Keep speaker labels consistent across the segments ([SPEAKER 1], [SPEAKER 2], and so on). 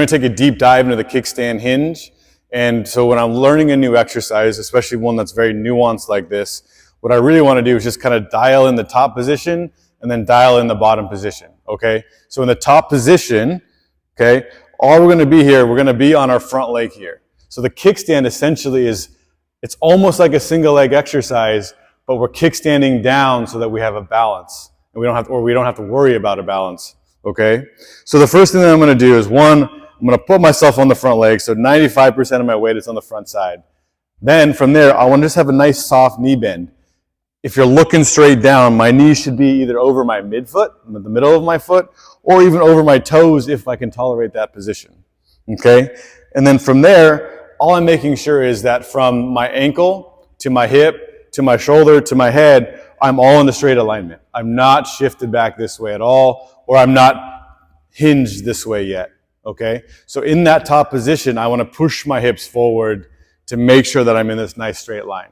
[SPEAKER 1] We're going to take a deep dive into the kickstand hinge. And so when I'm learning a new exercise, especially one that's very nuanced like this, what I really want to do is just kind of dial in the top position and then dial in the bottom position, okay? So in the top position, okay, all we're going to be here, we're going to be on our front leg here. So the kickstand essentially is, it's almost like a single leg exercise, but we're kickstanding down so that we have a balance. And we don't have to worry about a balance, okay? So the first thing that I'm going to do is I'm going to put myself on the front leg, so 95% of my weight is on the front side. Then from there, I want to just have a nice soft knee bend. If you're looking straight down, my knee should be either over my midfoot, the middle of my foot, or even over my toes if I can tolerate that position, okay? And then from there, all I'm making sure is that from my ankle to my hip, to my shoulder, to my head, I'm all in the straight alignment. I'm not shifted back this way at all, or I'm not hinged this way yet. Okay, so in that top position, I want to push my hips forward to make sure that I'm in this nice straight line.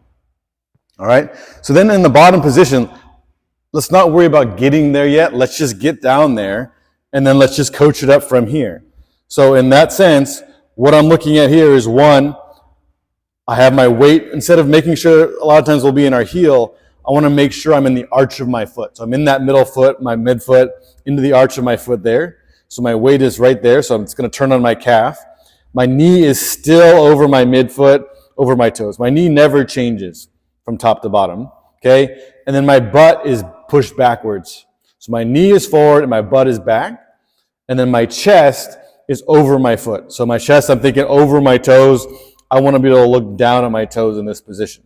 [SPEAKER 1] All right, so then in the bottom position, let's not worry about getting there yet. Let's just get down there, and then let's just coach it up from here. So in that sense, what I'm looking at here is one, I have my weight, instead of making sure a lot of times we'll be in our heel, I want to make sure I'm in the arch of my foot. So I'm in that middle foot, my midfoot, into the arch of my foot there. So my weight is right there, so I'm just going to turn on my calf. My knee is still over my midfoot, over my toes. My knee never changes from top to bottom, okay? And then my butt is pushed backwards. So my knee is forward and my butt is back. And then my chest is over my foot. So my chest, I'm thinking over my toes. I want to be able to look down at my toes in this position.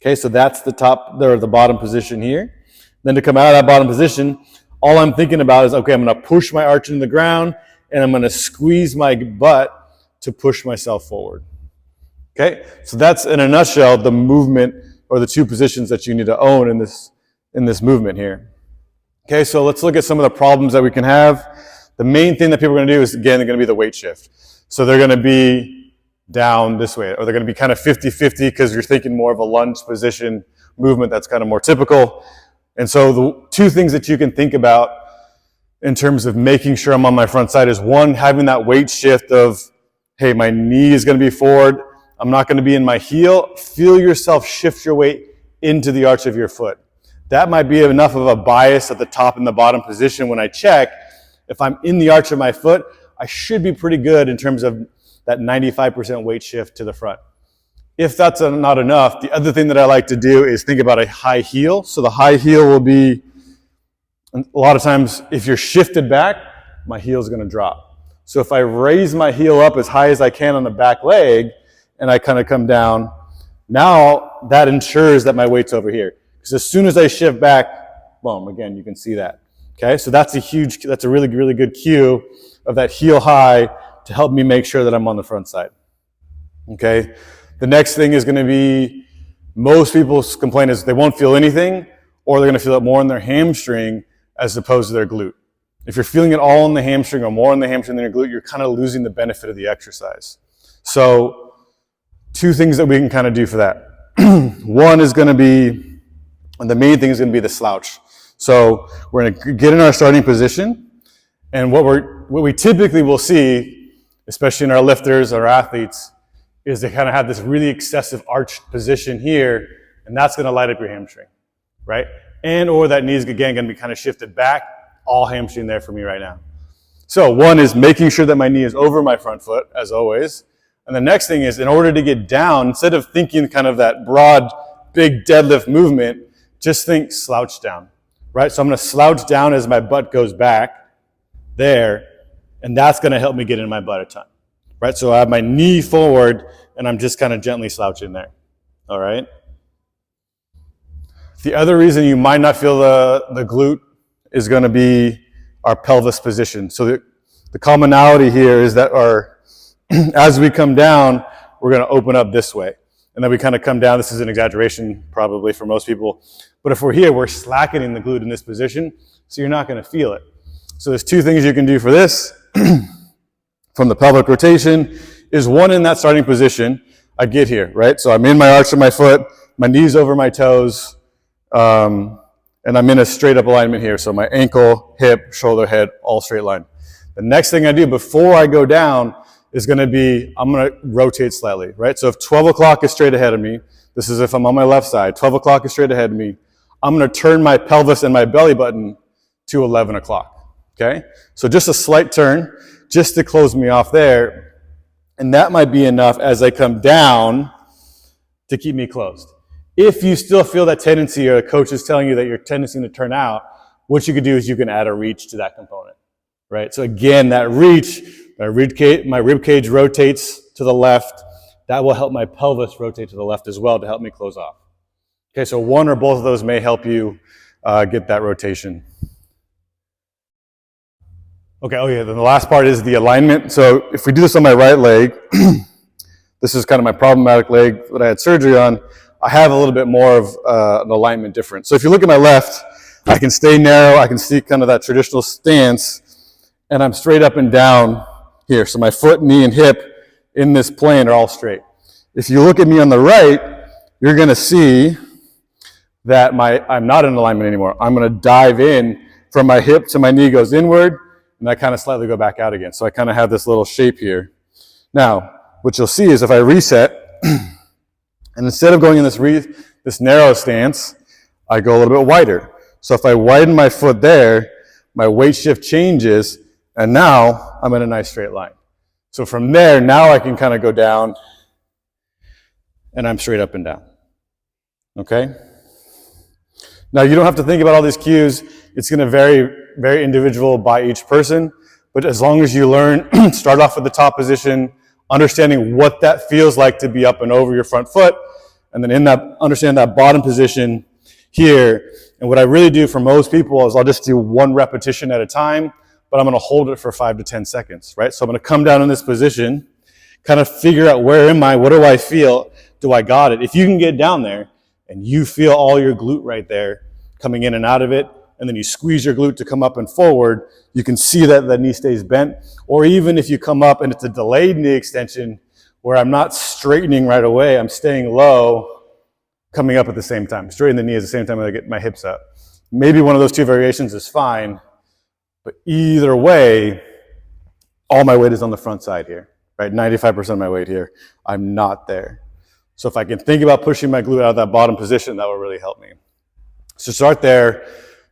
[SPEAKER 1] Okay, so that's the top, or the bottom position here. Then to come out of that bottom position, all I'm thinking about is, okay, I'm going to push my arch into the ground, and I'm going to squeeze my butt to push myself forward. Okay, so that's in a nutshell the movement or the two positions that you need to own in this movement here. Okay, so let's look at some of the problems that we can have. The main thing that people are going to do is, again, they're going to be the weight shift. So they're going to be down this way, or they're going to be kind of 50-50 because you're thinking more of a lunge position movement that's kind of more typical. And so the two things that you can think about in terms of making sure I'm on my front side is one, having that weight shift of, hey, my knee is going to be forward. I'm not going to be in my heel. Feel yourself shift your weight into the arch of your foot. That might be enough of a bias at the top and the bottom position when I check. If I'm in the arch of my foot, I should be pretty good in terms of that 95% weight shift to the front. If that's not enough, the other thing that I like to do is think about a high heel. So the high heel will be, a lot of times, if you're shifted back, my heel is going to drop. So if I raise my heel up as high as I can on the back leg, and I kind of come down, now that ensures that my weight's over here. Because as soon as I shift back, boom, again, you can see that. Okay, so that's a really, really good cue of that heel high to help me make sure that I'm on the front side. Okay. The next thing is going to be, most people's complaint is they won't feel anything, or they're going to feel it more in their hamstring as opposed to their glute. If you're feeling it all in the hamstring or more in the hamstring than your glute, you're kind of losing the benefit of the exercise. So two things that we can kind of do for that. One is going to be, and the main thing is going to be the slouch. So we're going to get in our starting position, and what we typically will see, especially in our lifters, our athletes, is they kind of have this really excessive arched position here, and that's going to light up your hamstring, right? And or that knee is, again, going to be kind of shifted back, all hamstring there for me right now. So one is making sure that my knee is over my front foot, as always. And the next thing is, in order to get down, instead of thinking kind of that broad, big deadlift movement, just think slouch down, right? So I'm going to slouch down as my butt goes back there, and that's going to help me get in my butt a ton. Right, so I have my knee forward, and I'm just kind of gently slouching there, all right? The other reason you might not feel the glute is going to be our pelvis position. So the commonality here is that as we come down, we're going to open up this way. And then we kind of come down. This is an exaggeration probably for most people. But if we're here, we're slackening the glute in this position, so you're not going to feel it. So there's two things you can do for this. From the pelvic rotation is one, in that starting position, I get here, right? So I'm in my arch of my foot, my knees over my toes, and I'm in a straight up alignment here. So my ankle, hip, shoulder, head, all straight line. The next thing I do before I go down is going to be, I'm going to rotate slightly, right? So if 12 o'clock is straight ahead of me, this is if I'm on my left side, 12 o'clock is straight ahead of me, I'm going to turn my pelvis and my belly button to 11 o'clock, okay? So just a slight turn, just to close me off there, and that might be enough as I come down to keep me closed. If you still feel that tendency, or a coach is telling you that your tendency to turn out, what you could do is you can add a reach to that component, right? So again, that reach, my rib cage rotates to the left. That will help my pelvis rotate to the left as well to help me close off. Okay, so one or both of those may help you get that rotation. Okay, oh yeah, then the last part is the alignment. So if we do this on my right leg, this is kind of my problematic leg that I had surgery on, I have a little bit more of an alignment difference. So if you look at my left, I can stay narrow, I can see kind of that traditional stance, and I'm straight up and down here. So my foot, knee, and hip in this plane are all straight. If you look at me on the right, you're gonna see that I'm not in alignment anymore. I'm gonna dive in from my hip to my knee goes inward, and I kind of slightly go back out again. So I kind of have this little shape here. Now, what you'll see is if I reset, and instead of going in this narrow stance, I go a little bit wider. So if I widen my foot there, my weight shift changes, and now I'm in a nice straight line. So from there, now I can kind of go down, and I'm straight up and down. Okay? Now, you don't have to think about all these cues. It's going to vary, very individual by each person, but as long as you learn, start off with the top position, understanding what that feels like to be up and over your front foot, and then understand that bottom position here. And what I really do for most people is I'll just do one repetition at a time, but I'm going to hold it for 5 to 10 seconds, right? So I'm going to come down in this position, kind of figure out where am I, what do I feel, do I got it? If you can get down there and you feel all your glute right there coming in and out of it, and then you squeeze your glute to come up and forward, you can see that the knee stays bent. Or even if you come up and it's a delayed knee extension where I'm not straightening right away, I'm staying low, coming up at the same time. Straighten the knee at the same time as I get my hips up. Maybe one of those two variations is fine, but either way, all my weight is on the front side here, right? 95% of my weight here. I'm not there. So if I can think about pushing my glute out of that bottom position, that will really help me. So start there.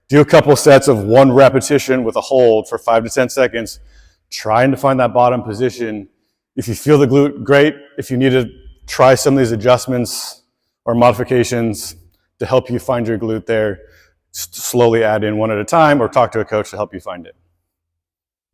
[SPEAKER 1] Do a couple sets of one repetition with a hold for 5 to 10 seconds, trying to find that bottom position. If you feel the glute, great. If you need to try some of these adjustments or modifications to help you find your glute there, slowly add in one at a time or talk to a coach to help you find it.